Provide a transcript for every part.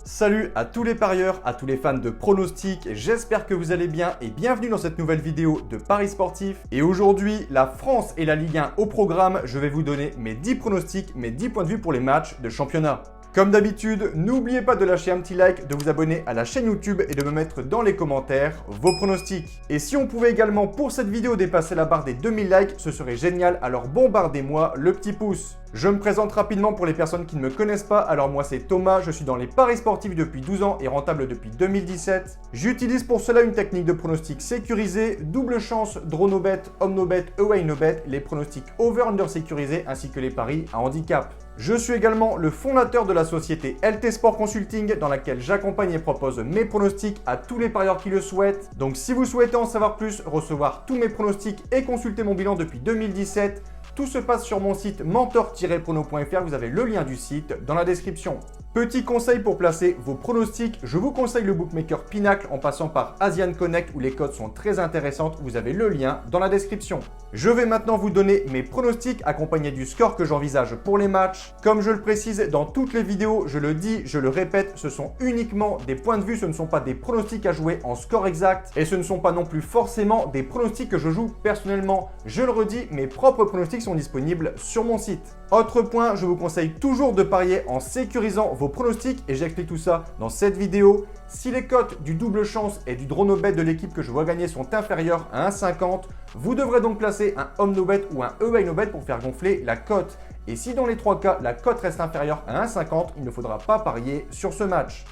Salut à tous les parieurs, à tous les fans de pronostics, j'espère que vous allez bien et bienvenue dans cette nouvelle vidéo de Paris Sportif. Et aujourd'hui, la France et la Ligue 1 au programme, je vais vous donner mes 10 pronostics, mes 10 points de vue pour les matchs de championnat. Comme d'habitude, n'oubliez pas de lâcher un petit like, de vous abonner à la chaîne YouTube et de me mettre dans les commentaires vos pronostics. Et si on pouvait également pour cette vidéo dépasser la barre des 2000 likes, ce serait génial, alors bombardez-moi le petit pouce. Je me présente rapidement pour les personnes qui ne me connaissent pas, alors moi c'est Thomas, je suis dans les paris sportifs depuis 12 ans et rentable depuis 2017. J'utilise pour cela une technique de pronostic sécurisé, double chance, draw no bet, home no bet, away no bet, les pronostics over-under sécurisés ainsi que les paris à handicap. Je suis également le fondateur de la société LT Sport Consulting dans laquelle j'accompagne et propose mes pronostics à tous les parieurs qui le souhaitent. Donc si vous souhaitez en savoir plus, recevoir tous mes pronostics et consulter mon bilan depuis 2017, tout se passe sur mon site mentor-prono.fr, vous avez le lien du site dans la description. Petit conseil pour placer vos pronostics, je vous conseille le bookmaker Pinacle en passant par Asian Connect où les codes sont très intéressantes, vous avez le lien dans la description. Je vais maintenant vous donner mes pronostics accompagnés du score que j'envisage pour les matchs. Comme je le précise dans toutes les vidéos, je le dis, je le répète, ce sont uniquement des points de vue, ce ne sont pas des pronostics à jouer en score exact et ce ne sont pas non plus forcément des pronostics que je joue personnellement. Je le redis, mes propres pronostics sont disponibles sur mon site. Autre point, je vous conseille toujours de parier en sécurisant vos pronostics et j'explique tout ça dans cette vidéo. Si les cotes du double chance et du draw no bet de l'équipe que je vois gagner sont inférieures à 1,50, vous devrez donc placer un home no bet ou un away no bet pour faire gonfler la cote. Et si dans les trois cas, la cote reste inférieure à 1,50, il ne faudra pas parier sur ce match.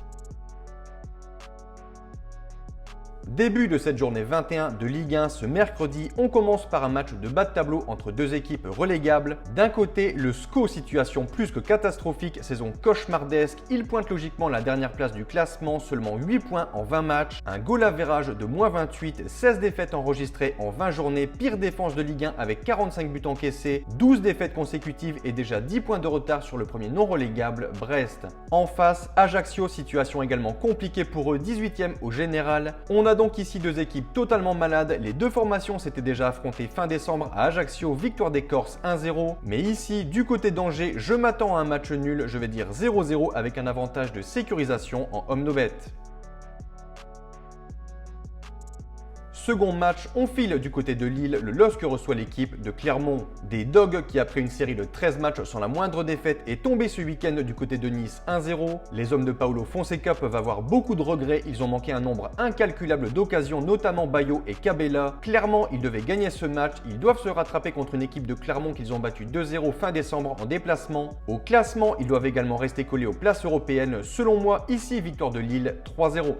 Début de cette journée 21 de Ligue 1, ce mercredi, on commence par un match de bas de tableau entre deux équipes relégables. D'un côté, le SCO, situation plus que catastrophique, saison cauchemardesque, il pointe logiquement la dernière place du classement, seulement 8 points en 20 matchs, un goal average de -28, 16 défaites enregistrées en 20 journées, pire défense de Ligue 1 avec 45 buts encaissés, 12 défaites consécutives et déjà 10 points de retard sur le premier non relégable, Brest. En face, Ajaccio, situation également compliquée pour eux, 18e au général. On a donc ici deux équipes totalement malades, les deux formations s'étaient déjà affrontées fin décembre à Ajaccio, victoire des Corses 1-0. Mais ici, du côté d'Angers, je m'attends à un match nul, je vais dire 0-0 avec un avantage de sécurisation en home no bet. Second match, on file du côté de Lille, le LOSC reçoit l'équipe de Clermont. Des Dogs qui après une série de 13 matchs sans la moindre défaite est tombé ce week-end du côté de Nice 1-0. Les hommes de Paulo Fonseca peuvent avoir beaucoup de regrets, ils ont manqué un nombre incalculable d'occasions, notamment Bayo et Cabella. Clairement, ils devaient gagner ce match, ils doivent se rattraper contre une équipe de Clermont qu'ils ont battu 2-0 fin décembre en déplacement. Au classement, ils doivent également rester collés aux places européennes. Selon moi, ici, victoire de Lille 3-0.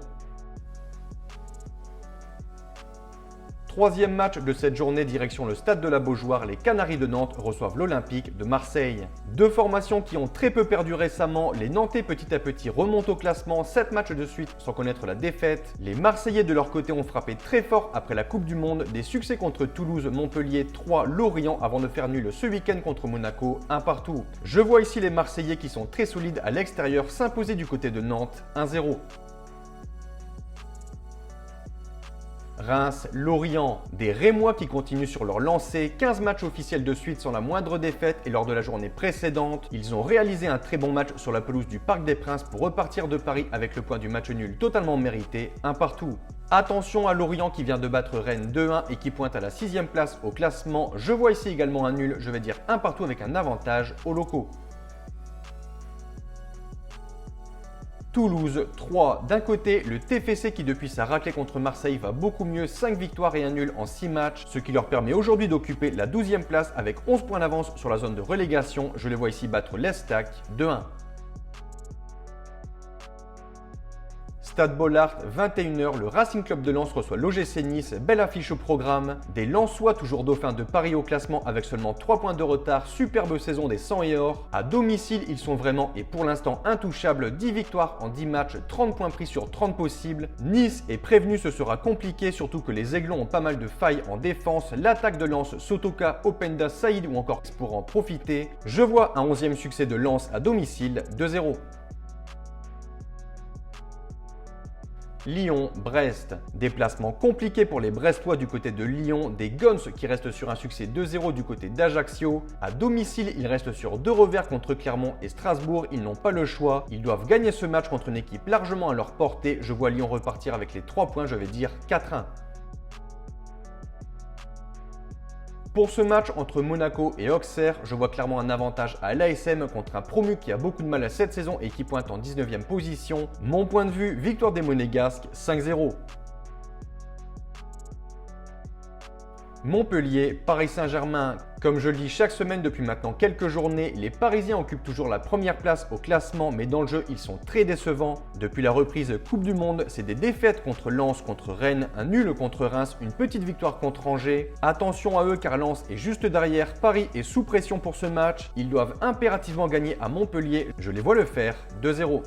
Troisième match de cette journée, direction le stade de la Beaujoire, les Canaries de Nantes reçoivent l'Olympique de Marseille. Deux formations qui ont très peu perdu récemment, les Nantais petit à petit remontent au classement, 7 matchs de suite sans connaître la défaite. Les Marseillais de leur côté ont frappé très fort après la Coupe du Monde, des succès contre Toulouse, Montpellier, Troyes, Lorient avant de faire nul ce week-end contre Monaco, 1 partout. Je vois ici les Marseillais qui sont très solides à l'extérieur s'imposer du côté de Nantes, 1-0. Reims, Lorient, des Rémois qui continuent sur leur lancée, 15 matchs officiels de suite sans la moindre défaite et lors de la journée précédente, ils ont réalisé un très bon match sur la pelouse du Parc des Princes pour repartir de Paris avec le point du match nul totalement mérité, 1 partout. Attention à Lorient qui vient de battre Rennes 2-1 et qui pointe à la 6e place au classement, je vois ici également un nul, je vais dire 1 partout avec un avantage aux locaux. Toulouse 3. D'un côté, le TFC qui depuis sa raclée contre Marseille va beaucoup mieux, 5 victoires et un nul en 6 matchs, ce qui leur permet aujourd'hui d'occuper la 12e place avec 11 points d'avance sur la zone de relégation. Je les vois ici battre l'Estac 2-1. Stade Bollaert, 21h, le Racing Club de Lens reçoit l'OGC Nice, belle affiche au programme. Des Lensois toujours dauphins de Paris au classement avec seulement 3 points de retard, superbe saison des 100 et or. À domicile, ils sont vraiment et pour l'instant intouchables, 10 victoires en 10 matchs, 30 points pris sur 30 possibles. Nice est prévenu, ce sera compliqué, surtout que les Aiglons ont pas mal de failles en défense. L'attaque de Lens, Sotoka, Openda, Saïd ou encore pour en profiter. Je vois un 11e succès de Lens à domicile, 2-0. Lyon, Brest. Déplacement compliqué pour les Brestois du côté de Lyon, des Guns qui restent sur un succès 2-0 du côté d'Ajaccio. À domicile, ils restent sur 2 revers contre Clermont et Strasbourg, ils n'ont pas le choix. Ils doivent gagner ce match contre une équipe largement à leur portée. Je vois Lyon repartir avec les 3 points, je vais dire 4-1. Pour ce match entre Monaco et Auxerre, je vois clairement un avantage à l'ASM contre un promu qui a beaucoup de mal à cette saison et qui pointe en 19e position. Mon point de vue, victoire des Monégasques 5-0. Montpellier, Paris Saint-Germain. Comme je le dis chaque semaine depuis maintenant quelques journées, les Parisiens occupent toujours la première place au classement, mais dans le jeu, ils sont très décevants. Depuis la reprise Coupe du Monde, c'est des défaites contre Lens, contre Rennes, un nul contre Reims, une petite victoire contre Angers. Attention à eux car Lens est juste derrière, Paris est sous pression pour ce match. Ils doivent impérativement gagner à Montpellier, je les vois le faire, 2-0.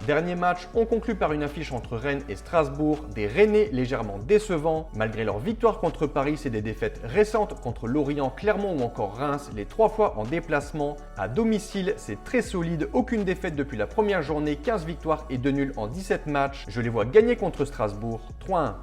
Dernier match, on conclut par une affiche entre Rennes et Strasbourg, des Rennais légèrement décevants. Malgré leur victoire contre Paris, c'est des défaites récentes contre Lorient, Clermont ou encore Reims, les 3 fois en déplacement. À domicile, c'est très solide, aucune défaite depuis la première journée, 15 victoires et 2 nuls en 17 matchs. Je les vois gagner contre Strasbourg, 3-1.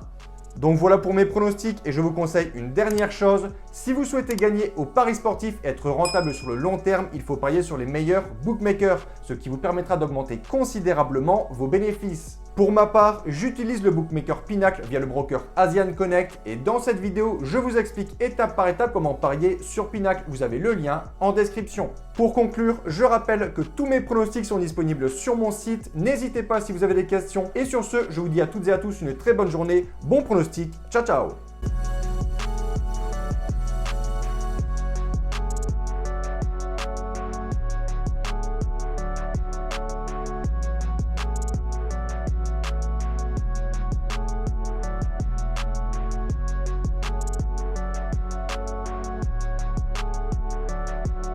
Donc voilà pour mes pronostics et je vous conseille une dernière chose. Si vous souhaitez gagner au paris sportif et être rentable sur le long terme, il faut parier sur les meilleurs bookmakers, ce qui vous permettra d'augmenter considérablement vos bénéfices. Pour ma part, j'utilise le bookmaker Pinacle via le broker Asian Connect et dans cette vidéo, je vous explique étape par étape comment parier sur Pinacle. Vous avez le lien en description. Pour conclure, je rappelle que tous mes pronostics sont disponibles sur mon site. N'hésitez pas si vous avez des questions. Et sur ce, je vous dis à toutes et à tous une très bonne journée. Bon pronostic. Ciao, ciao!